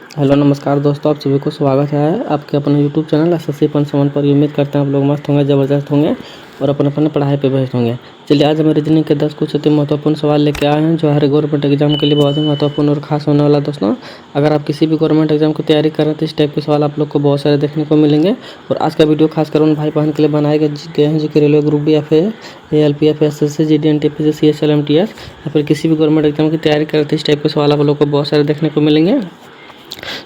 Hello नमस्कार दोस्तों, आप सभी को स्वागत है आपके अपने यूट्यूब चैनल एसएससी पंच समन पर। उम्मीद करते हैं आप लोग मस्त होंगे, ज़बरदस्त होंगे और अपने अपने पढ़ाई पे व्यस्त होंगे। चलिए आज हम रीजनिंग के 10 कुछ अति महत्वपूर्ण सवाल लेके आए हैं जो हर गवर्नमेंट एग्जाम के लिए बहुत ही महत्वपूर्ण और खास होने वाला। दोस्तों अगर आप किसी भी गवर्नमेंट एग्जाम की तैयारी कर रहे हैं तो इस टाइप के सवाल आप लोग को बहुत सारे देखने को मिलेंगे। और आज का वीडियो खासकर उन भाई बहन के लिए बनाए गए हैं जो कि railway group B, ALPF, SSC, GD, NTPC, CHL, MTS या फिर किसी भी गवर्नमेंट एग्जाम की तैयारी कर रहे थे। इस टाइप के सवाल आप लोग को बहुत सारे देखने को मिलेंगे।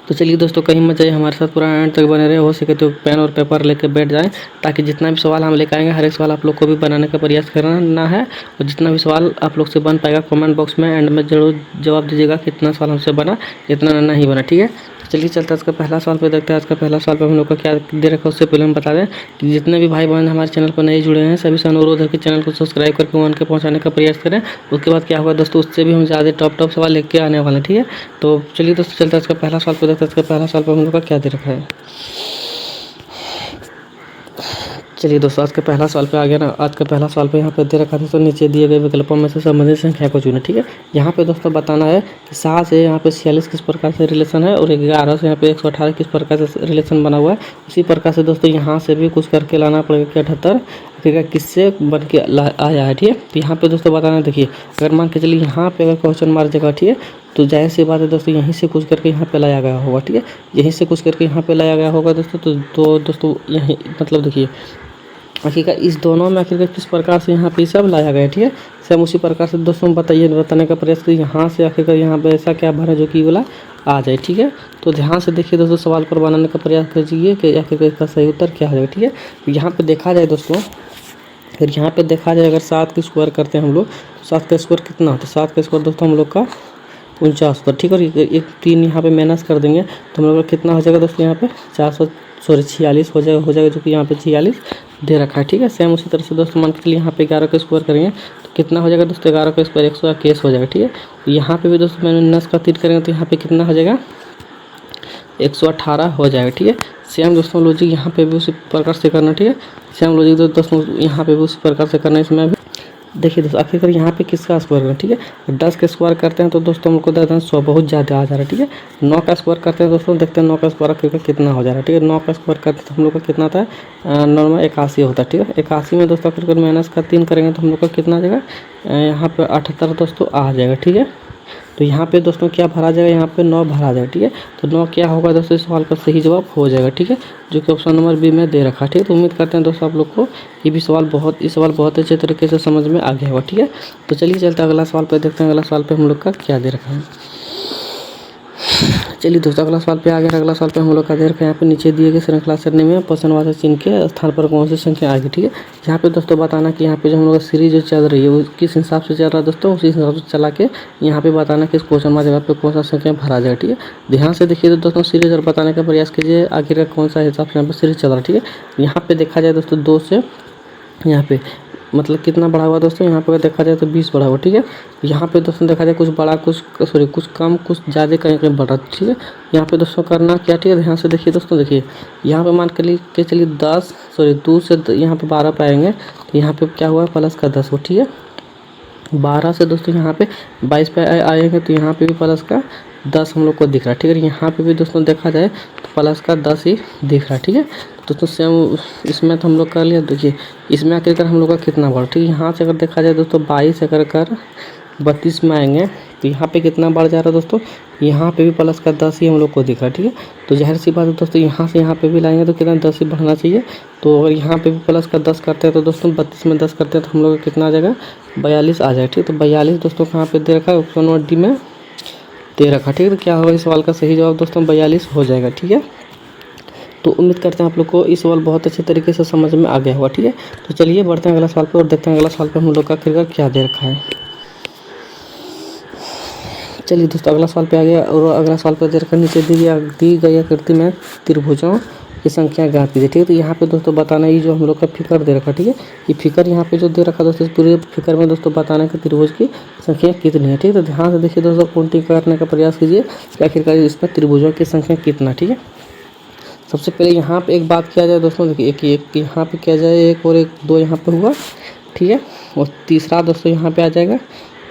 तो चलिए दोस्तों, कहीं मत जाइए, हमारे साथ पूरा एंड तक बने रहे। हो सके तो पेन और पेपर लेकर बैठ जाएं ताकि जितना भी सवाल हम लेकर आएंगे हर एक सवाल आप लोग को भी बनाने का प्रयास करना है। और जितना भी सवाल आप लोग से बन पाएगा कमेंट बॉक्स में एंड में जरूर जवाब दीजिएगा कितना सवाल हमसे बना, कितना नहीं बना। ठीक है, तो चलिए चलते हैं आज का पहला सवाल पे देखते हैं। आज का पहला सवाल पे हम लोग का क्या दे रखा है उससे पहले हम बता दें कि जितने भी भाई बहन हमारे चैनल पर नए जुड़े हैं सभी से अनुरोध है कि चैनल को सब्सक्राइब करके वन के पहुंचाने का प्रयास करें। उसके बाद क्या होगा दोस्तों, उससे भी हम ज़्यादा टॉप सवाल लेके आने वाले हैं। ठीक है, तो चलिए दोस्तों चलते हैं आज का पहला सवाल पे देखते हैं। इसका पहला सवाल पर हम लोग का क्या दे रखा है। चलिए दोस्तों, आज के पहला सवाल पे आ गया ना। आज का पहला सवाल पे यहाँ पे दे रखा था, तो नीचे दिए गए विकल्पों में से संबंधित संख्या को चुनें। ठीक है, यहाँ पे दोस्तों बताना है कि 7 से यहाँ पे 46 किस प्रकार से रिलेशन है और 11 से यहाँ पे 118 किस प्रकार से रिलेशन बना हुआ है। इसी प्रकार से दोस्तों यहाँ से भी कुछ करके लाना पड़ेगा कि 78 आखिरकार किससे बन के आया है। ठीक है, तो यहाँ पे दोस्तों बताना है, देखिए अगर मान के चलिए यहाँ पे अगर क्वेश्चन मार्क जगह, ठीक है, तो जाहिर सी बात है दोस्तों यहीं से कुछ करके यहाँ पे लाया गया होगा। ठीक है, यहीं से कुछ करके यहाँ पे लाया गया होगा दोस्तों। तो दोस्तों यहीं मतलब देखिए आखिरकार इस दोनों में आखिरकार किस प्रकार से यहाँ पे सब लाया गया। ठीक है, सेम उसी प्रकार से दोस्तों बताने का प्रयास करिए यहाँ से आखिरकार यहाँ पे ऐसा क्या भरा जो कि वाला आ जाए। ठीक है, तो ध्यान से देखिए दोस्तों, सवाल पर बनाने का प्रयास कीजिए कि आखिरकार इसका सही उत्तर क्या हो जाएगा। ठीक है, तो यहाँ पे देखा जाए दोस्तों, फिर यहाँ पे देखा जाए अगर 7 की स्क्वायर करते हैं हम लोग तो 7 का स्क्वायर कितना होता है। 7 का स्क्वायर दोस्तों हम लोग का 49। ठीक है, और एक 3 यहाँ पे माइनस कर देंगे तो हम लोग का कितना हो जाएगा दोस्तों, यहाँ पे 46 हो जाएगा जो कि यहाँ पे 46 दे रखा है। ठीक है, सेम उसी तरह से दोस्तों मान के चलिए यहाँ पे 11 का स्क्वायर करेंगे तो कितना हो जाएगा दोस्तों, 11 का स्क्वायर 121 हो जाएगा। ठीक है, तो यहाँ पे भी दोस्तों माइनस का 3 करेंगे तो यहाँ पे कितना हो जाएगा, 118 हो जाएगा। ठीक है, सेम दोस्तों लॉजिक यहाँ पे भी उसी प्रकार से करना। ठीक है, सेम लॉजिक दोस्तों यहाँ पे भी उसी प्रकार से करना है। इसमें भी देखिए दोस्तों आखिरकार यहाँ पे किसका स्क्वायर करना। ठीक है, 10 का स्क्वायर करते हैं तो दोस्तों हमको देखते हैं 100 बहुत ज़्यादा आ जा रहा है। ठीक है, 9 का स्क्वायर करते हैं दोस्तों, देखते हैं 9 का स्क्वायर आखिरकार कितना हो जा रहा है। ठीक है, 9 का स्क्वायर करते हैं तो हम लोग का कितना था, 9 में 81 होता है। ठीक है, 81 में दोस्तों आखिरकार माइनस का 3 करेंगे तो हम लोग का कितना आ जाएगा, यहाँ पे 78 दोस्तों आ जाएगा। ठीक है, तो यहाँ पे दोस्तों क्या भरा जाएगा, यहाँ पे 9 भरा जाएगा। ठीक है, तो 9 क्या होगा दोस्तों, इस सवाल का सही जवाब हो जाएगा। ठीक है, जो कि ऑप्शन नंबर बी में दे रखा है। ठीक है, तो उम्मीद करते हैं दोस्तों आप लोग को ये सवाल बहुत अच्छे तरीके से समझ में आ गया होगा। ठीक है, तो चलिए चलते हैं अगला सवाल पे देखते हैं। अगला सवाल पे हम लोग का क्या दे रखा है। चलिए दोस्तों अगला सवाल पे आ गया। अगला सवाल पे हम लोग का दे रखा है, यहाँ पे नीचे दिए गए श्रृंखला सरणी में प्रश्नवाचक चिन्ह के स्थान पर कौन सी संख्या आएगी। ठीक है, यहाँ पे दोस्तों बताना कि यहाँ पे जो हम लोग का सीरीज जो चल रही है वो किस हिसाब से चल रहा है दोस्तों, उसी हिसाब से चला के यहाँ पे बताना कि इस क्वेश्चन मार्क जगह पे कौन सा संख्या भरा जाएगा। ठीक है, ध्यान से देखिए दोस्तों सीरीज और बताने का प्रयास कीजिए आखिर कौन सा हिसाब से यहाँ पे सीरीज चल रहा है। ठीक है, यहाँ पे देखा जाए दोस्तों 2 से यहाँ पे मतलब कितना बढ़ा हुआ दोस्तों, यहाँ पे देखा जाए तो 20 बढ़ा हुआ। ठीक है, यहाँ पे दोस्तों देखा जाए कुछ बड़ा कुछ कम कुछ ज़्यादा कहीं बढ़ा। ठीक है, यहाँ पे दोस्तों करना क्या, ठीक है ध्यान से देखिए दोस्तों, देखिए यहाँ पे मान के चलिए 2 से यहाँ पे 12 पाएंगे तो यहाँ पे क्या हुआ प्लस का 10 हो। ठीक है, 12 से दोस्तों यहाँ पे 22 पे आएंगे तो यहाँ पे भी प्लस का 10 हम लोग को दिख रहा है। ठीक है, यहाँ पे भी दोस्तों देखा जाए तो प्लस का 10 ही दिख रहा है। ठीक है, दोस्तों सेम इसमें तो हम लोग कर लिया। देखिए इसमें आखिरकार हम लोग का कितना बढ़, ठीक है, यहाँ से अगर देखा जाए दोस्तों 22 अगर कर 32 में आएंगे तो यहाँ पे कितना बढ़ जा रहा है दोस्तों, यहाँ पे भी प्लस का 10 ही हम लोग को दिख रहा है। ठीक है, तो जाहिर सी बात है दोस्तों यहाँ से यहाँ पे भी लाएंगे तो कितना 10 ही बढ़ना चाहिए। तो अगर यहाँ पे भी प्लस का 10 करते हैं तो दोस्तों 32 में 10 करते हैं तो हम लोग का कितना आ जाएगा, 42 आ जाएगा। ठीक है, तो 42 दोस्तों कहाँ पे दे रखा है, ऑप्शन नंबर डी में दे रखा। ठीक है, तो क्या होगा इस सवाल का सही जवाब दोस्तों 42 हो जाएगा। ठीक है, तो उम्मीद करते हैं आप लोग को इस सवाल बहुत अच्छे तरीके से समझ में आ गया होगा। ठीक है, तो चलिए बढ़ते हैं अगला सवाल पे और देखते हैं अगला सवाल पे हम लोग का आखिरकार क्या दे रखा है। चलिए दोस्तों अगला सवाल पे आ गया और अगला सवाल पे दे रखा नीचे दी गई आकृति में त्रिभुजों की संख्या ज्ञात कीजिए। ठीक है, तो यहाँ पे दोस्तों बताना ये जो हम लोग का फिगर दे रखा। ठीक है, ये फिगर यहाँ पे जो दे रखा दोस्तों पूरे फिगर में दोस्तों बताना कि त्रिभुज की संख्या कितनी है। ठीक है, तो ध्यान से देखिए दोस्तों काउंटिंग करने का प्रयास कीजिए कि आखिरकार इसमें त्रिभुजों की संख्या कितना। ठीक है, सबसे पहले यहाँ पे एक बात किया जाए दोस्तों, देखिए एक यहाँ पे किया जाए, एक और एक 2 यहाँ पे हुआ। ठीक है, और तीसरा दोस्तों यहाँ पे आ जाएगा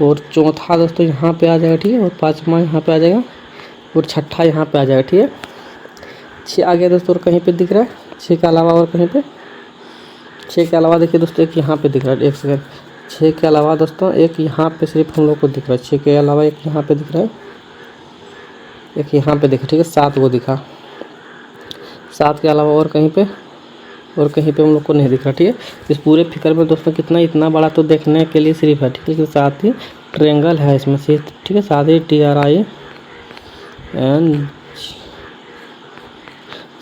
और चौथा दोस्तों यहाँ पे आ जाएगा। ठीक है, और 5वां यहाँ पे आ जाएगा और छठा यहाँ पे आ जाएगा, ठीक है। 6 आ गया दोस्तों, और कहीं पे दिख रहा है 6 के अलावा, और कहीं पे 6 के अलावा देखिए दोस्तों एक यहाँ पे दिख रहा है, एक सेकंड, 6 के अलावा दोस्तों एक यहाँ पे सिर्फ हम लोग को दिख रहा है, 6 के अलावा एक यहाँ पे दिख रहा है, एक यहाँ पे दिखा, ठीक है। 7 वो दिखा, 7 के अलावा और कहीं पे हम लोग को नहीं दिख रहा, ठीक है। इस पूरे फिगर में दोस्तों कितना, इतना बड़ा तो देखने के लिए सिर्फ है, ठीक है। साथ ही ट्रायंगल है इसमें से, ठीक है। साथ ही TRIN,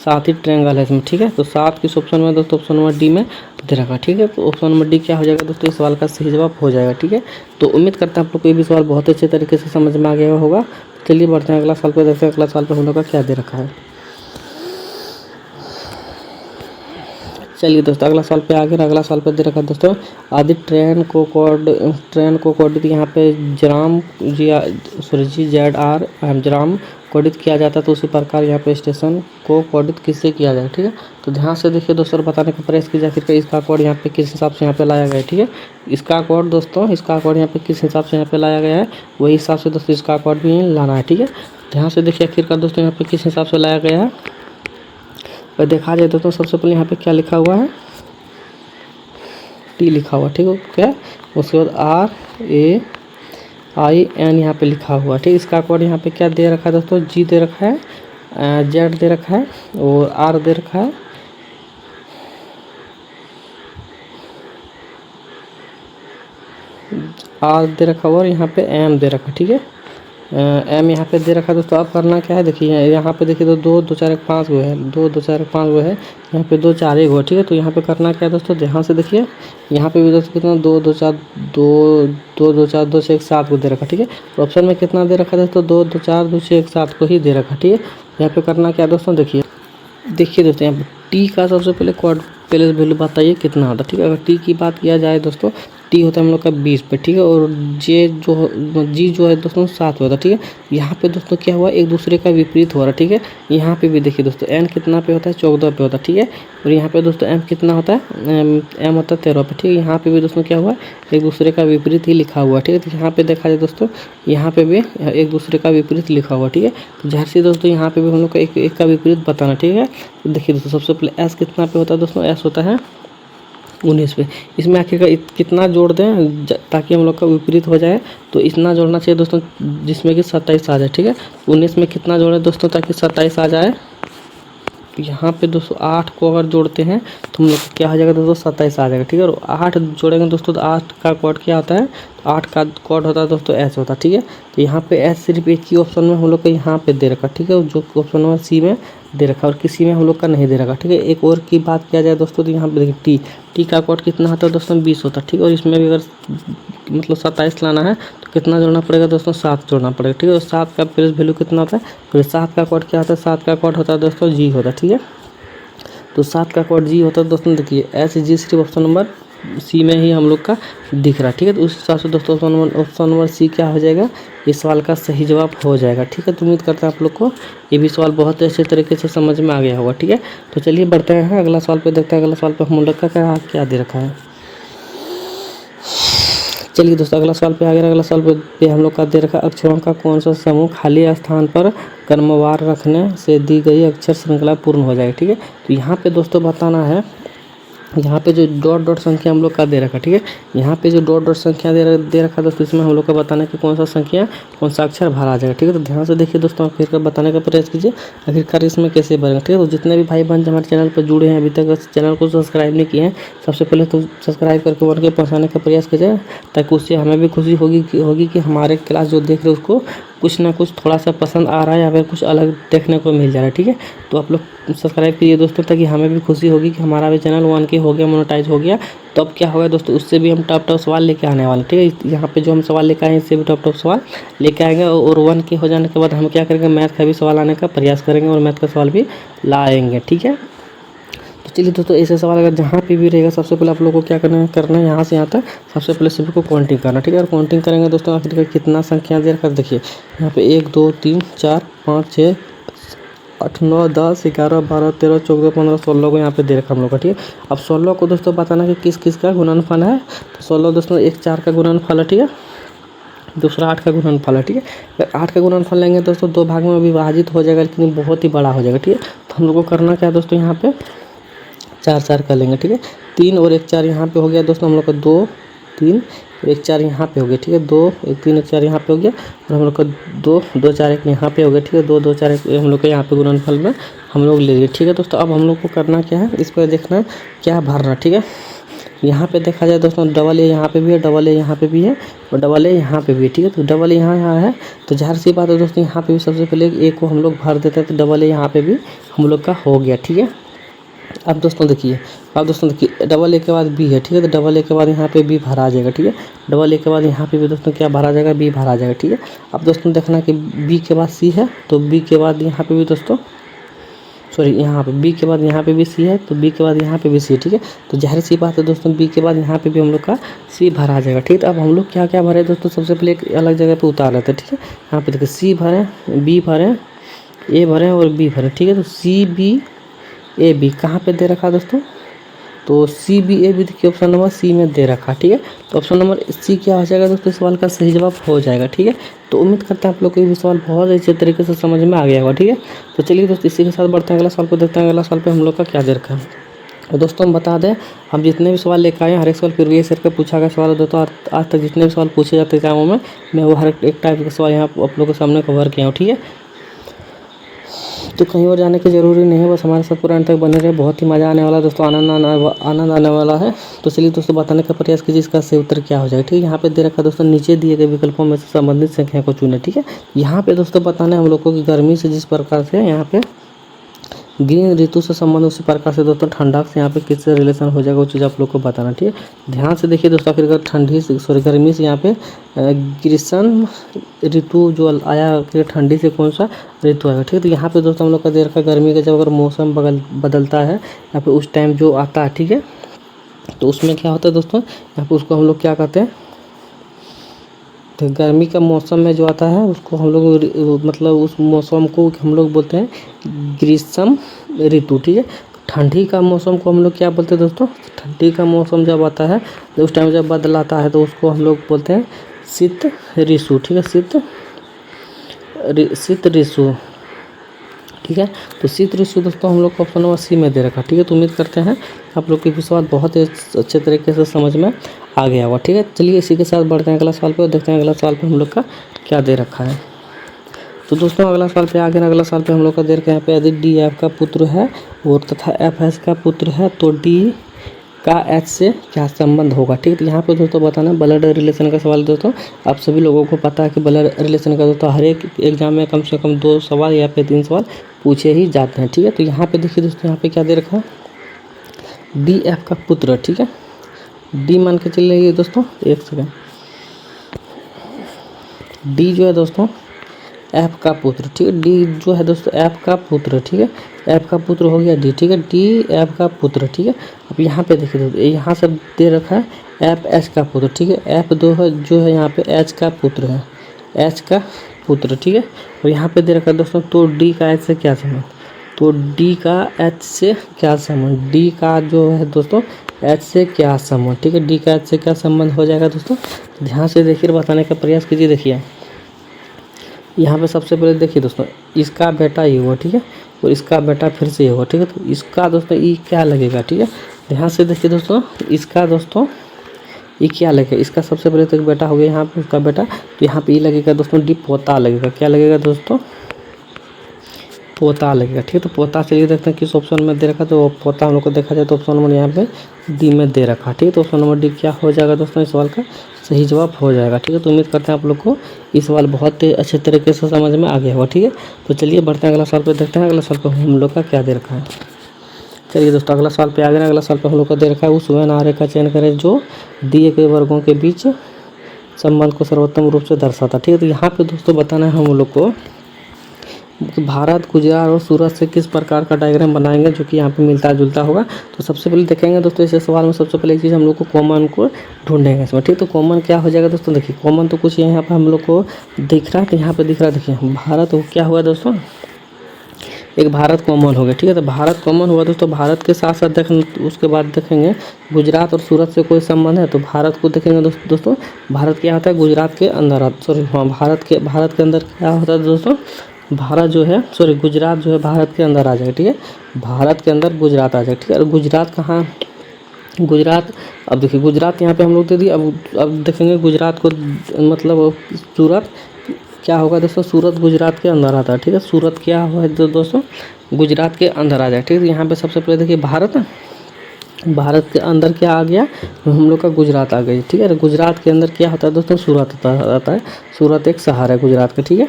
साथ ही ट्रायंगल है इसमें, ठीक है। तो 7 किस ऑप्शन में दोस्तों, ऑप्शन नंबर डी में दे रखा, ठीक है। तो ऑप्शन नंबर डी क्या हो जाएगा दोस्तों, इस सवाल का सही जवाब हो जाएगा, ठीक है। तो उम्मीद करता हूँ आप लोग को ये भी सवाल बहुत अच्छे तरीके से समझ में आ गया होगा। चलिए बढ़ते हैं अगला सवाल पे, देखते हैं अगला सवाल पे हम लोग का क्या दे रखा है। चलिए दोस्तों अगला सवाल पे आ गया। अगला सवाल पे दे रखा है दोस्तों, आदि ट्रेन को कोडित यहाँ पे ZR जराम कोडित किया जाता है, तो उसी प्रकार यहाँ पे स्टेशन को कोडित किससे किया जाए, ठीक है। तो ध्यान से देखिए दोस्तों, बताने का प्रयास कीजिए आखिर इसका कोड यहाँ पे किस हिसाब से यहाँ पे लाया गया है, ठीक है। इसका कोड दोस्तों, इसका कोड यहाँ पे किस हिसाब से यहाँ पे लाया गया है, वही हिसाब से दोस्तों इसका कोड भी लाना है, ठीक है। ध्यान से देखिए आखिरकार दोस्तों यहाँ पे किस हिसाब से लाया गया है। और देखा जाए दोस्तों सबसे पहले यहाँ पे क्या लिखा हुआ है, T लिखा हुआ, ठीक है क्या। उसके बाद RAIN यहाँ पे लिखा हुआ, ठीक है। इसका कोड यहाँ पे क्या दे रखा है दोस्तों, G दे रखा है, Z दे रखा है, और R दे रखा है, R दे रखा हुआ, और यहाँ पे M दे रखा, ठीक है। M यहाँ पे दे रखा दोस्तों। अब करना क्या है, देखिए यहाँ पे देखिए तो 2 2 4 1 5 वो है, 2 2 4 1 5 वो है, यहाँ पे 2 4 1 हो, ठीक है। तो यहाँ पे करना क्या है दोस्तों, ध्यान से देखिए, यहाँ पे भी दोस्तों कितना 2 2 4 2 2 2 4 2 6 1 7 को दे रखा, ठीक है। तो ऑप्शन में कितना दे रखा दोस्तों, 2 2 4 2 6 1 7 को ही दे रखा, ठीक है। यहाँ पे करना क्या दोस्तों, देखिए दोस्तों यहाँ पे टी का सबसे पहले क्वाड प्लेस वैल्यू बताइए कितना होता है, ठीक है। अगर टी की बात किया जाए दोस्तों, टी होता है हम लोग का 20 पे, ठीक है। और जी जो है दोस्तों 7 होता है, ठीक है। यहाँ पे दोस्तों क्या हुआ, एक दूसरे का विपरीत हो रहा है, ठीक है। यहाँ पे भी देखिए दोस्तों एन कितना पे होता है, 14 पे होता है, ठीक है। और यहाँ पे दोस्तों एम कितना होता है, एम होता है 13 पे, ठीक है। यहाँ पे भी दोस्तों क्या हुआ, एक दूसरे का विपरीत ही लिखा हुआ, ठीक है। तो यहाँ पे देखा जाए दोस्तों, यहाँ पे भी एक दूसरे का विपरीत लिखा हुआ, ठीक है। तो ज़ाहिर सी दोस्तों यहाँ पे भी हम लोग का एक का विपरीत बताना, ठीक है। तो देखिए दोस्तों सबसे पहले एस कितना पे होता है दोस्तों, एस होता है 19 पे। इसमें आखिर कितना जोड़ दें ताकि हम लोग का विपरीत हो जाए, तो इतना जोड़ना चाहिए दोस्तों जिसमें कि 27 आ जाए, ठीक है। 19 में कितना जोड़े दोस्तों ताकि 27 आ जाए, यहाँ पे दोस्तों 8 को अगर जोड़ते हैं तो हम लोग क्या हो जाएगा दोस्तों, 27 आ जाएगा, ठीक है। और 8 जोड़ेंगे दोस्तों तो 8 का कोड क्या होता है, तो 8 का कोड होता है दोस्तों एस होता है, ठीक है। तो यहाँ पे एस सिर्फ एक ही ऑप्शन में हम लोग का यहाँ पे दे रखा, ठीक है। जो ऑप्शन नंबर सी में दे रखा और किसी में हम लोग का नहीं दे रखा, ठीक है। एक और की बात किया जाए दोस्तों, तो यहाँ पे देखिए टी का कोड कितना होता है दोस्तों, 20 होता है, ठीक है। और इसमें भी अगर मतलब 27 लाना है तो कितना जोड़ना पड़ेगा दोस्तों, 7 जोड़ना पड़ेगा, ठीक है। और 7 का प्लेस वैल्यू कितना होता है, फिर 7 का कोड क्या होता है, 7 का कोड होता है दोस्तों जी होता है, ठीक है। तो 7 का कोड जी होता है दोस्तों, देखिए एस जी सिर्फ ऑप्शन नंबर सी में ही हम लोग का दिख रहा है, ठीक है। तो उस हिसाब से दोस्तों ऑप्शन नंबर सी क्या हो जाएगा, इस सवाल का सही जवाब हो जाएगा, ठीक है। तो उम्मीद करते हैं आप लोग को ये भी सवाल बहुत अच्छे तरीके से समझ में आ गया होगा, ठीक है। तो चलिए बढ़ते हैं अगला सवाल पे, देखते हैं अगला सवाल पे हम लोग का क्या दे रखा है। चलिए दोस्तों अगला सवाल पे आ गया। अगला सवाल पे हम लोग का दे रखा, अक्षरों का कौन सा समूह खाली स्थान पर क्रमवार रखने से दी गई अक्षर श्रृंखला पूर्ण हो जाएगी, ठीक है। तो यहाँ पे दोस्तों बताना है, यहाँ पे जो डॉट डॉट संख्या हम लोग का दे रखा, ठीक है। यहाँ पे जो डॉट डॉट संख्या दे रखा दोस्तों, इसमें हम लोग का बताना है कि कौन सा संख्या कौन सा अक्षर भरा आ जाएगा, ठीक है। तो ध्यान से देखिए दोस्तों, आखिरकार बताने का प्रयास कीजिए आखिरकार इसमें कैसे भरेगा, ठीक है। तो जितने भी भाई बहन हमारे चैनल पर जुड़े हैं अभी तक चैनल को सब्सक्राइब नहीं किए हैं, सबसे पहले तो सब्सक्राइब करके वन के पहुँचाने का प्रयास कीजिए, ताकि उससे हमें भी खुशी होगी कि हमारे क्लास जो देख रहे हैं उसको कुछ ना कुछ थोड़ा सा पसंद आ रहा है या फिर कुछ अलग देखने को मिल जा रहा है, ठीक है। तो आप लोग सब्सक्राइब कीजिए दोस्तों, ताकि हमें भी खुशी होगी कि हमारा भी चैनल 1K हो गया, मोनेटाइज हो गया। तो अब क्या होगा दोस्तों, उससे भी हम टॉप सवाल लेके आने वाले, ठीक है। यहाँ पे जो हम सवाल लेके आए हैं इससे भी टॉप सवाल लेके आएंगे, और 1K हो जाने के बाद हम क्या करेंगे, मैथ का भी सवाल आने का प्रयास करेंगे और मैथ का सवाल भी लाएंगे, ठीक है। तो चलिए दोस्तों ऐसे सवाल अगर जहाँ पे भी रहेगा, सबसे पहले आप लोगों को क्या करना है यहाँ से यहाँ तक सबसे पहले सभी को काउंटिंग करना, ठीक है। और काउंटिंग करेंगे दोस्तों आखिर कितना संख्या दे रखा, देखिए यहाँ पे 1 2 3 4 5 6 8 9 10 11 12 13 14 15 16 को यहाँ पे दे रखा हम लोग का, ठीक है। अब 16 को दोस्तों बताना कि किस किस का गुणनफल है, तो 16 दोस्तों 1 4 का गुणनफल है, ठीक है। दूसरा 8 का गुणनफल है, ठीक है। अगर 8 का गुणनफल लेंगे दोस्तों 2 भाग में विभाजित हो जाएगा, लेकिन बहुत ही बड़ा हो जाएगा, ठीक है। तो हम लोग को करना क्या है दोस्तों, यहाँ पे 4 कर लेंगे, ठीक है। 3 और 1 4 यहाँ पे हो गया दोस्तों हम लोग का 2 3 और 1 4 यहाँ पे हो गया, ठीक है। 2 1 3 1 4 यहाँ पे हो गया और हम लोग का 2 2 4 1 यहाँ पे हो गया, ठीक है। 2 2 4 1 हम लोग का यहाँ पे गुणनफल में हम लोग ले लिए, ठीक है दोस्तों। अब हम लोग को करना क्या है, इस पर देखना है क्या भरना, ठीक है। यहाँ पे देखा जाए दोस्तों डबल ए यहाँ पे भी है, डबल ए यहाँ पे भी है और डबल ए यहाँ पे भी है, ठीक है। तो डबल ए यहाँ है, तो ज़ाहिर सी बात है दोस्तों यहाँ पे भी सबसे पहले ए को हम लोग भर देते हैं, तो डबल ए यहाँ पे भी हम लोग का हो गया, ठीक है। अब दोस्तों देखिए, डबल ए के बाद बी है, ठीक है। तो डबल ए के बाद यहाँ पे बी भरा जाएगा, ठीक है। डबल ए के बाद यहाँ पे भी दोस्तों क्या भरा जाएगा, बी भरा जाएगा, ठीक है। अब दोस्तों देखना कि बी के बाद सी है, तो बी के बाद यहाँ पे भी दोस्तों यहाँ पे बी के बाद यहाँ पे भी सी है, तो बी के बाद यहाँ पे भी सी है, ठीक है। तो जाहिर सी बात है दोस्तों बी के बाद यहाँ पे भी हम लोग का सी भरा जाएगा, ठीक है। तो अब हम लोग क्या क्या भरे दोस्तों, सबसे पहले एक अलग जगह पे उतार लेते हैं, ठीक है। यहाँ पे देखिए सी भरें, बी भरें, ए भरें और बी भरें, ठीक है। तो सी बी ए बी कहाँ पे दे रखा है दोस्तों, तो सी बी ए बी देखिए ऑप्शन नंबर सी में दे रखा, ठीक है। तो ऑप्शन नंबर सी क्या हो जाएगा दोस्तों, इस सवाल का सही जवाब हो जाएगा, ठीक है। तो उम्मीद करते हैं आप लोग को ये सवाल बहुत अच्छे तरीके से समझ में आ गया होगा, ठीक है। तो चलिए दोस्तों इसी के साथ बढ़ते हैं अगला सवाल को देखते हैं। अगला सवाल पे हम लोग का क्या दे रखा है, और दोस्तों हम बता दें हम जितने भी सवाल लेकर आए हैं हर एक सवाल प्रीवियस ईयर का पूछा गया सवाल है दोस्तों। आज तक जितने भी सवाल पूछे जाते हैं एग्जामों में मैं वो हर एक टाइप के सवाल यहाँ आप लोगों के सामने कवर किया हूँ, ठीक है। तो कहीं और जाने की ज़रूरी नहीं है, बस हमारे साथ पूरा अंत तक बने रहे, बहुत ही मज़ा आने वाला है दोस्तों, आनंद आने वाला है। तो चलिए दोस्तों बताने का प्रयास कीजिए इसका सही उत्तर क्या हो जाएगा, ठीक है। यहाँ पे दे रखा दोस्तों नीचे दिए गए विकल्पों में से संबंधित संख्या को चुनें, ठीक है। यहाँ पे दोस्तों बताना है हम लोग को कि गर्मी से जिस प्रकार से यहाँ पे ग्रीन ऋतु से संबंध उसी प्रकार से दोस्तों ठंडक से यहाँ पे किससे रिलेशन हो जाएगा वो चीज़ आप लोग को बताना, ठीक है। ध्यान से देखिए दोस्तों, आखिर गर्मी से यहाँ पे ग्रीष्म ऋतु जो आया फिर ठंडी से कौन सा ऋतु आएगा, ठीक है। तो यहाँ पे दोस्तों हम लोग का दे रखा गर्मी का जब अगर मौसम बदलता है यहाँ पे उस टाइम जो आता है, ठीक है। तो उसमें क्या होता है दोस्तों, यहाँ पे उसको हम लोग क्या कहते हैं, तो गर्मी का मौसम में जो आता है उसको हम लोग मतलब उस मौसम को हम लोग बोलते हैं ग्रीष्म ऋतु, ठीक है। ठंडी का मौसम को हम लोग क्या बोलते हैं दोस्तों, ठंडी का मौसम जब आता है तो उस टाइम जब बदलाता है तो उसको हम लोग बोलते हैं शीत ऋतु, ठीक है। शीत ऋतु, ठीक है। तो शीत ऋतु दोस्तों हम लोग को ऑप्शन नंबर सी में दे रखा, ठीक है। तो उम्मीद करते हैं आप लोग की सवाल बहुत ही अच्छे तरीके से समझ में आ गया होगा, ठीक है। चलिए इसी के साथ बढ़ते हैं अगला सवाल पे और देखते हैं अगला सवाल पे हम लोग का क्या दे रखा है। तो दोस्तों अगला सवाल पे आगे अगला सवाल पे हम लोग का दे रखा है यहाँ पे, यदि डी एफ का पुत्र है और तथा एफ एच का पुत्र है तो डी का एच से क्या संबंध होगा, ठीक है। तो यहाँ पे दोस्तों बताना ब्लड रिलेशन का सवाल दोस्तों, आप सभी लोगों को पता है कि ब्लड रिलेशन का दोस्तों हर एक एग्जाम में कम से कम 2 सवाल या फिर 3 सवाल पूछे ही जाते हैं, ठीक है। तो यहाँ पे देखिए दोस्तों यहाँ पे क्या दे रखा है, डी एफ का पुत्र, ठीक है। डी मान के चलिए दोस्तों, एक सेकेंड, डी जो है दोस्तों एफ का पुत्र, ठीक है। डी जो है दोस्तों एफ का पुत्र, ठीक है। एफ का पुत्र हो गया डी, ठीक है। डी एफ का पुत्र, ठीक है। अब यहाँ पे देखिए दोस्तों यहाँ से दे रखा है एफ एच का पुत्र, ठीक है। एफ दो है जो है यहाँ पे एच का पुत्र है, एच का पुत्र, ठीक है। और यहाँ पे दे रखा है दोस्तों तो डी का एच से क्या संबंध, तो डी का एच से क्या संबंध, डी का जो है दोस्तों एच से क्या संबंध, ठीक है। डी का एच से क्या संबंध हो जाएगा दोस्तों, ध्यान से देखिए बताने का प्रयास कीजिए। देखिए यहाँ पे सबसे पहले देखिए दोस्तों इसका बेटा ये हुआ, ठीक है, और इसका बेटा फिर से ये हुआ, ठीक है। तो इसका दोस्तों ई क्या लगेगा, ठीक है। ध्यान से देखिए दोस्तों इसका दोस्तों ई क्या लगेगा, इसका सबसे पहले तो एक बेटा हो गया यहाँ पे उसका बेटा, तो यहाँ पे ई लगेगा दोस्तों डी पोता लगेगा, क्या लगेगा दोस्तों, पोता लगेगा, ठीक है। तो पोता चलिए देखते हैं किस ऑप्शन में दे रखा, तो पोता हम लोग को देखा जाए तो ऑप्शन नंबर यहाँ पे डी में दे रखा, ठीक है। तो ऑप्शन नंबर डी क्या हो जाएगा दोस्तों, इस सवाल का सही जवाब हो जाएगा, ठीक है। तो उम्मीद करते हैं आप लोग को ये सवाल बहुत अच्छे तरीके से समझ में आ गया होगा, ठीक है। तो चलिए बढ़ते हैं अगला सवाल पे, देखते हैं अगला सवाल पे हम लोग का क्या दे रखा है। चलिए दोस्तों अगला सवाल पे आ गया, अगला सवाल पे हम लोग का दे रखा है उस वेन आर्य का चयन करें जो दिए गए वर्गों के बीच संबंध को सर्वोत्तम रूप से दर्शाता, ठीक है। तो यहाँ पे दोस्तों बताना है हम लोग को भारत, गुजरात और सूरत से किस प्रकार का डायग्राम बनाएंगे जो कि यहाँ पे मिलता जुलता होगा। तो सबसे पहले देखेंगे दोस्तों इस सवाल में सबसे पहले एक चीज़ हम लोग को कॉमन को ढूंढेंगे इसमें, ठीक। तो कॉमन क्या हो जाएगा दोस्तों, देखिए कॉमन तो कुछ यहाँ पे हम लोग को दिख रहा है, तो यहाँ पे दिख रहा है देखिए भारत, वो क्या हुआ दोस्तों एक भारत कॉमन हो गया, ठीक है। तो भारत कॉमन हुआ दोस्तों, भारत के साथ साथ देखें उसके बाद देखेंगे गुजरात और सूरत से कोई संबंध है तो भारत को देखेंगे दोस्तों भारत क्या होता है गुजरात के अंदर सॉरी हाँ भारत के अंदर क्या होता है दोस्तों, भारत जो है सॉरी गुजरात जो है भारत के अंदर आ जाएगा, ठीक है। भारत के अंदर गुजरात आ जाएगा, ठीक है। और गुजरात कहाँ, गुजरात, अब देखिए गुजरात यहाँ पे हम लोग दे दिए। अब देखेंगे गुजरात को मतलब सूरत क्या होगा दोस्तों, सूरत गुजरात के अंदर आता है, ठीक है। सूरत क्या हुआ है दोस्तों, गुजरात के अंदर आ जाए, ठीक है। यहाँ पे सबसे पहले देखिए भारत के अंदर क्या आ गया, हम लोग का गुजरात आ गई, ठीक है। गुजरात के अंदर क्या होता है दोस्तों, सूरत आता है। सूरत एक शहर है गुजरात का, ठीक है।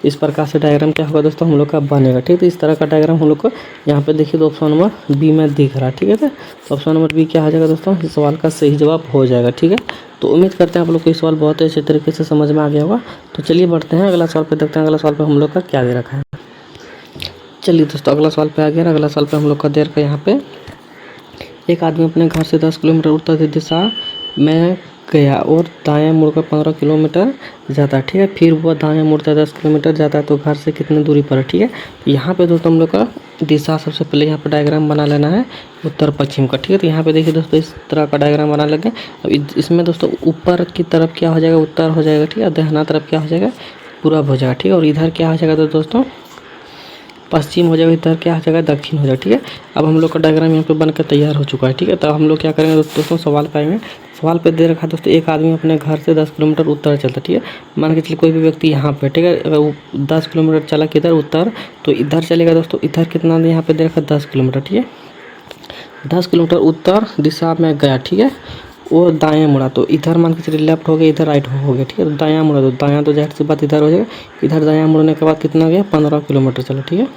इस प्रकार से डायग्राम क्या होगा दोस्तों हम लोग का बनेगा, ठीक है। तो इस तरह का डायग्राम हम लोग को यहाँ पे देखिए तो ऑप्शन नंबर बी में दिख रहा है, ठीक है। तो ऑप्शन नंबर बी क्या हो जाएगा दोस्तों, इस सवाल का सही जवाब हो जाएगा, ठीक है। तो उम्मीद करते हैं आप लोग को इस सवाल बहुत ही अच्छे तरीके से समझ में आ गया होगा। तो चलिए बढ़ते हैं अगला सवाल पे, देखते हैं अगला सवाल पे हम लोग का क्या दे रखा है। चलिए दोस्तों अगला सवाल पे आ गया। अगला सवाल पे हम लोग का दे रखा है यहाँ पे, एक आदमी अपने घर से 10 किलोमीटर उत्तर दिशा में गया और दाएं मुड़कर 15 किलोमीटर जाता है, ठीक है। फिर वह दाएं मुड़ता 10 किलोमीटर जाता है तो घर से कितनी दूरी पर है, ठीक है। तो यहाँ पे दोस्तों हम लोग का दिशा सबसे पहले यहाँ पे डायग्राम बना लेना है उत्तर पश्चिम का, ठीक है। तो यहाँ पे देखिए दोस्तों इस तरह का डायग्राम बना लगे। अब इसमें दोस्तों ऊपर की तरफ क्या हो जाएगा, उत्तर हो जाएगा, ठीक है। दक्षिणा तरफ क्या हो जाएगा, पूरब हो जाएगा, ठीक है। और इधर क्या हो जाएगा तो दोस्तों पश्चिम हो जाएगा, इधर क्या हो जाएगा दक्षिण हो जाएगा, ठीक है। अब हम लोग का डायग्राम यहाँ पे बनकर तैयार हो चुका है, ठीक है। तो हम लोग क्या करेंगे दोस्तों सवाल पाएंगे। सवाल पे दे रखा है दोस्तों, एक आदमी अपने घर से 10 किलोमीटर उत्तर चलता है, ठीक है। मान के चलिए कोई भी व्यक्ति यहाँ पे, ठीक है, अगर वो 10 किलोमीटर चला किधर उत्तर, तो इधर चलेगा दोस्तों। इधर कितना यहाँ पे दे रखा है 10 किलोमीटर, ठीक है। 10 किलोमीटर उत्तर दिशा में गया, ठीक है। वो दायां मुड़ा तो इधर मान के चलिए लेफ्ट हो गया, इधर राइट हो गया, ठीक है। तो दायां मुड़ा तो दायां तो जाहिर सी बात इधर हो जाएगा। इधर दायां मुड़ने के बाद कितना गया 15 किलोमीटर चला, ठीक है।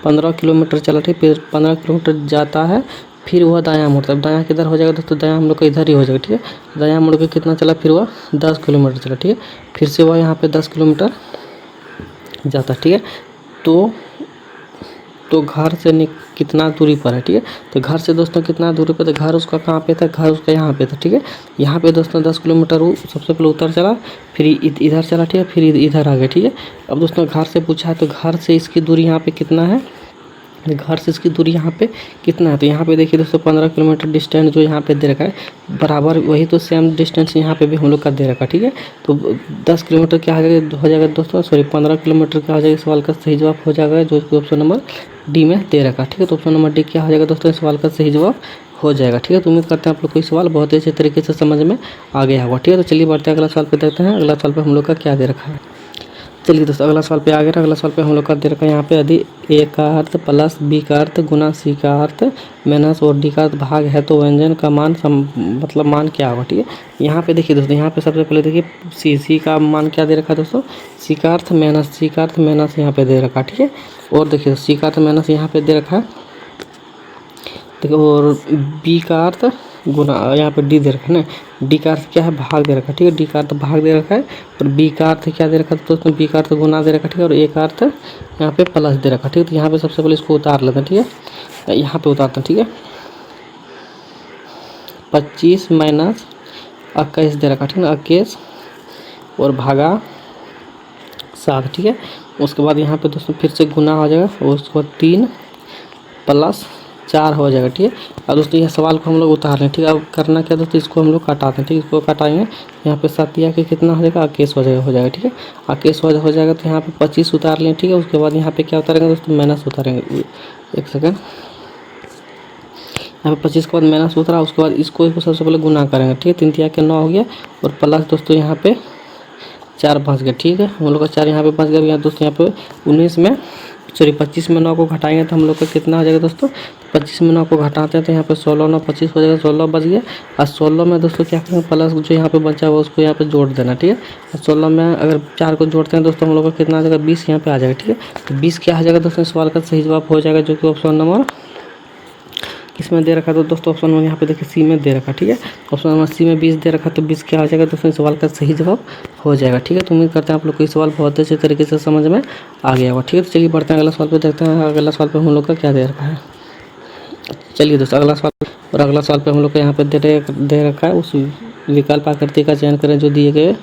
15 किलोमीटर चला, ठीक। फिर 15 किलोमीटर जाता है, फिर वह दायां मुड़ता है। दायां किधर हो जाएगा दोस्तों, दायां हम लोग का इधर ही हो जाएगा, ठीक है। दायां मुड़ के कितना चला, फिर वह 10 किलोमीटर चला, ठीक है। फिर से वह यहाँ पे 10 किलोमीटर जाता है, ठीक है। तो घर से कितना दूरी पर है, ठीक है। तो घर से दोस्तों कितना दूरी पर, तो घर उसका कहाँ पे था, घर उसका यहाँ पे था, ठीक है। यहाँ पे दोस्तों 10 किलोमीटर वो सबसे पहले उतर चला, फिर इधर चला, ठीक है। फिर इधर आ गया, ठीक है। अब दोस्तों घर से पूछा है तो घर से इसकी दूरी यहाँ पे कितना है, घर से इसकी दूरी यहाँ पे कितना है। तो यहाँ पे देखिए दोस्तों 15 किलोमीटर डिस्टेंस जो यहाँ पे दे रखा है, बराबर वही तो सेम डिस्टेंस यहाँ पे भी हम लोग का दे रखा है, ठीक है। तो 10 किलोमीटर क्या हो जाएगा दोस्तों, सॉरी 15 किलोमीटर क्या हो जाएगा, सवाल का सही जवाब हो जाएगा जो कि ऑप्शन नंबर डी में दे रखा है, ठीक है। तो ऑप्शन नंबर डी क्या हो जाएगा दोस्तों, सवाल का सही जवाब हो जाएगा, ठीक है। तो उम्मीद करते हैं आप लोग को इस सवाल बहुत ही अच्छे तरीके से समझ में आ गया होगा, ठीक है। तो चलिए बढ़ते हैं अगला सवाल पे, देखते हैं अगला सवाल पे हम लोग का क्या दे रखा है। चलिए दोस्तों अगला सवाल पे आ गया। अगला सवाल पे हम लोग का दे रखा है यहाँ पे, यदि ए का अर्थ प्लस बी का अर्थ गुना सी का अर्थ माइनस और डी का अर्थ भाग है तो व्यंजन का मान मतलब मान क्या होगा, ठीक है। यहाँ पे देखिए दोस्तों, यहाँ पे सबसे पहले देखिए सी का मान क्या दे रखा है दोस्तों, सी का अर्थ माइनस सी का अर्थ माइनस यहाँ पे दे रखा है, ठीक है। और देखिए सी का अर्थ माइनस यहाँ पे दे रखा है, देखिए। और बी का अर्थ गुना यहाँ पे डी दे रखा है ना, डी का अर्थ क्या है भाग दे रखा है, ठीक है। डी का अर्थ भाग दे रखा है और बी का अर्थ क्या दे रखा है दोस्तों, बी का अर्थ गुना दे रखा है, ठीक है। और ए का अर्थ यहाँ पे प्लस दे रखा है, ठीक है। तो यहाँ पे सबसे पहले इसको उतार लेते हैं, ठीक है। यहाँ पे उतारते हैं, ठीक है। 25 माइनस 21 दे रखा है, ठीक है ना, 21 और भागा 7, ठीक है। उसके बाद यहाँ पे दोस्तों फिर से गुना हो जाएगा और उसके बाद 3 प्लस 4 हो जाएगा, ठीक है। अब दोस्तों यह सवाल को हम लोग उतार लें, ठीक है। अब करना क्या दोस्तों, इसको हम लोग काटाते हैं, ठीक है। इसको काटाएंगे यहाँ पे 7 के कितना हो जाएगा, 21 हो जाएगा, ठीक है। 21 हो जाएगा तो यहाँ पे 25 उतार लें, ठीक है। उसके बाद यहाँ पे क्या उतारेंगे दोस्तों, माइनस उतारेंगे, एक सेकेंड। यहाँ पे 25 के बाद माइनस उतरा, उसके बाद इसको सबसे पहले गुना करेंगे, ठीक है। 3 तिया के 9 हो गया और प्लस दोस्तों यहाँ पे 4 बच गया, ठीक है। हम लोग का 4 यहाँ पे बच गया। यहाँ दोस्तों यहाँ पे 19 में सॉरी 25 में 9 को घटाएंगे तो हम लोग का कितना हो जाएगा दोस्तों, 25 में 9 को घटाते हैं तो यहाँ पे 16 9 25 हो जाएगा, 16 बच गया। और 16 में दोस्तों क्या करेंगे, प्लस जो यहाँ पे बचा हुआ उसको यहाँ पे जोड़ देना, ठीक है। और 16 में अगर 4 को जोड़ते हैं दोस्तों हम लोग का कितना आ जाएगा, 20 यहाँ पे आ जाएगा, ठीक है। तो 20 क्या आ जाएगा दोस्तों, सवाल का सही जवाब हो जाएगा जो कि ऑप्शन नंबर किसमें दे रखा है तो दोस्तों ऑप्शन नंबर यहाँ पे देखिए सी में दे रखा, ठीक है। ऑप्शन नंबर सी में 20 दे रखा तो 20 क्या आ जाएगा दोस्तों, सवाल का सही जवाब हो जाएगा, ठीक है। तो उम्मीद करते हैं आप लोग को ये सवाल बहुत अच्छे तरीके से समझ में आ गया होगा, ठीक है। तो चलिए बढ़ते हैं अगला सवाल पे, देखते हैं अगला सवाल पे हम लोग का क्या दे रखा है। चलिए दोस्तों अगला सवाल, और अगला सवाल पे हम लोग को यहाँ पे दे रखा है, उस विकल्प आकृति का चयन करें जो दिए गए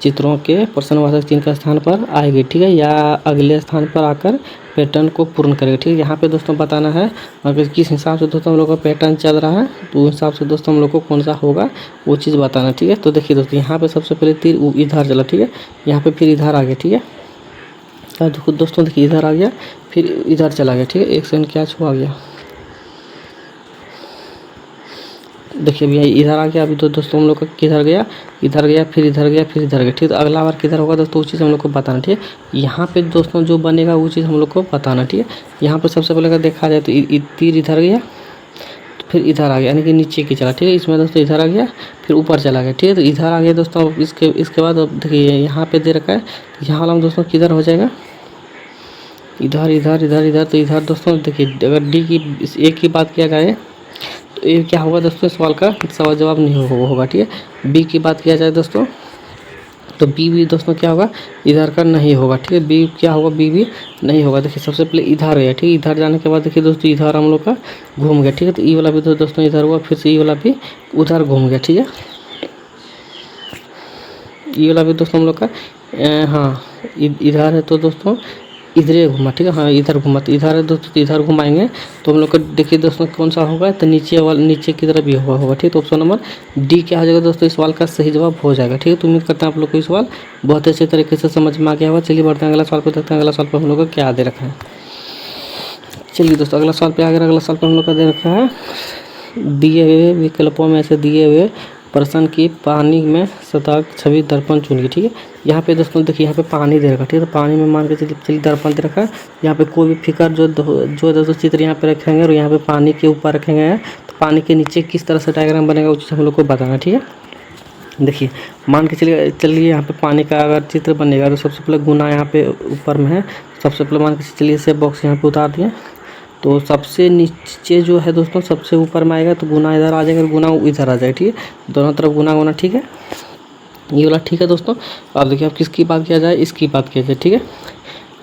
चित्रों के प्रश्नवाचक चिन्ह के स्थान पर आएगी, ठीक है, या अगले स्थान पर आकर पैटर्न को पूर्ण करेगी, ठीक है। यहाँ पे दोस्तों बताना है अगर किस हिसाब से दोस्तों हम लोग का पैटर्न चल रहा है, तो उस हिसाब से दोस्तों हम लोग को कौन सा होगा वो चीज़ बताना, ठीक है। तो देखिए दोस्तों यहाँ पे सबसे पहले तीर इधर चला, ठीक है, यहाँ पे फिर इधर आ गया, ठीक है। तो दोस्तों देखिए इधर आ गया फिर इधर चला गया, ठीक है। एक सेकंड क्या छुआ गया, देखिए भैया इधर आ गया। अभी तो दोस्तों हम लोग का किधर गया, इधर गया फिर इधर गया फिर इधर गया, ठीक है। तो अगला बार किधर होगा दोस्तों वो चीज़ हम लोग को बताना, ठीक है। यहाँ पे दोस्तों जो बनेगा वो चीज़ हम लोग को बताना, ठीक है। यहाँ पे सबसे पहले अगर देखा जाए तो तीर इधर गया फिर इधर आ गया, यानी कि नीचे की चला, ठीक है। इसमें दोस्तों इधर आ गया फिर ऊपर चला गया, ठीक है। तो इधर आ गया दोस्तों। इसके बाद अब देखिए यहाँ पे दे रखा है, यहाँ वाला दोस्तों किधर हो जाएगा, इधर इधर इधर इधर। तो इधर दोस्तों देखिए अगर डी की ए की बात किया जाए तो ये क्या होगा दोस्तों, सवाल का सवाल जवाब नहीं होगा, ठीक है। बी की बात किया जाए दोस्तों तो बी भी दोस्तों क्या होगा, इधर का नहीं होगा, ठीक है। बी क्या होगा, बी भी नहीं होगा। देखिए सबसे पहले इधर गया, ठीक है। इधर जाने के बाद देखिए दोस्तों इधर हम लोग का घूम गया, ठीक है। तो ई वाला भी तो दोस्तों इधर हुआ, फिर से ई वाला भी उधर घूम गया, ठीक है। ई वाला भी दोस्तों हम लोग का हाँ इधर है तो दोस्तों इधर घुमा, ठीक है। हाँ इधर घुमा, तो इधर है दोस्तों तो इधर घुमाएंगे तो हम लोग का देखिए दोस्तों कौन सा होगा, तो नीचे की तरफ भी होगा, ठीक है। तो ऑप्शन नंबर डी क्या हो जाएगा दोस्तों, इस सवाल का सही जवाब हो जाएगा, ठीक है। तो उम्मीद करते हैं आप लोग को इस सवाल बहुत अच्छे तरीके से समझ में आ गया होगा। चलिए बढ़ते हैं अगला सवाल पर, देखते हैं अगला सवाल पर हम लोग का क्या दे रखा है। चलिए दोस्तों अगला सवाल पे आ गया। अगला सवाल पर हम लोग का दे रखा है, दिए हुए विकल्पों में से दिए हुए प्रश्न की पानी में सतह छवि दर्पण चुनिए, ठीक है। यहाँ पे दोस्तों देखिए यहाँ पे पानी दे रखा है, ठीक है। तो पानी में मान के चलिए दर्पण दे रखा है। यहाँ पे कोई भी फिगर जो दोस्तों चित्र यहाँ पे रखेंगे और यहाँ पे पानी के ऊपर रखेंगे, तो पानी के नीचे किस तरह से डायग्राम बनेगा वो चीज़ हम लोग को बताना, ठीक है। देखिए मान के चलिए यहाँ पे पानी का अगर चित्र बनेगा तो सबसे पहले गुना यहाँ पे ऊपर में है। सबसे पहले मान के चलिए इसे बॉक्स यहाँ पे उतार दिए, तो सबसे नीचे जो है दोस्तों सबसे ऊपर में आएगा तो गुना इधर आ जाएगा और गुना इधर आ जाएगा, ठीक है। दोनों तरफ गुना, ठीक है। ये वाला ठीक है दोस्तों। अब देखिए अब किसकी बात किया जाए, इसकी बात किया जाए, ठीक है।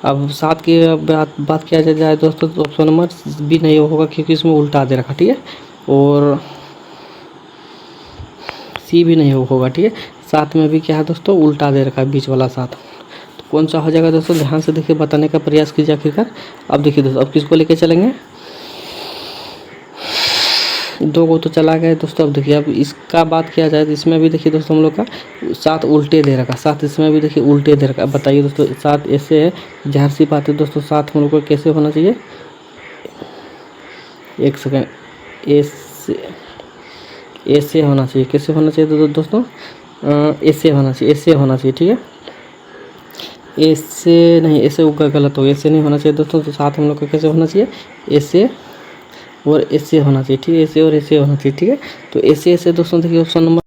अब 7 की बात किया जाए दोस्तों तो ऑप्शन नंबर बी नहीं होगा क्योंकि इसमें उल्टा दे रखा, ठीक है। और सी भी नहीं होगा, ठीक है। 7 में भी क्या है दोस्तों, उल्टा दे रखा है बीच वाला 7। तो कौन सा हो जाएगा दोस्तों, ध्यान से देखिए बताने का प्रयास कीजिए आखिरकार। अब देखिए दोस्तों अब किसको लेके चलेंगे, 2 को तो चला गया दोस्तों। अब देखिए अब इसका बात किया जाए तो इसमें भी देखिए दोस्तों हम लोग का 7 उल्टे दे रखा, 7 इसमें भी देखिए उल्टे दे रखा। अब बताइए दोस्तों 7 ऐसे है, ज़ाहिर सी बात है दोस्तों 7 हम लोग को कैसे होना चाहिए, एक सेकेंड, ऐसे होना चाहिए। कैसे होना चाहिए दोस्तों, ऐसे होना चाहिए, ऐसे होना चाहिए, ठीक है। ऐसे नहीं, ऐसे गलत हो, ऐसे नहीं होना चाहिए दोस्तों। तो 7 हम लोग का कैसे होना चाहिए, ऐसे और ऐसे होना चाहिए, ठीक है। ऐसे और ऐसे होना चाहिए, ठीक है। तो ऐसे दोस्तों देखिए ऑप्शन नंबर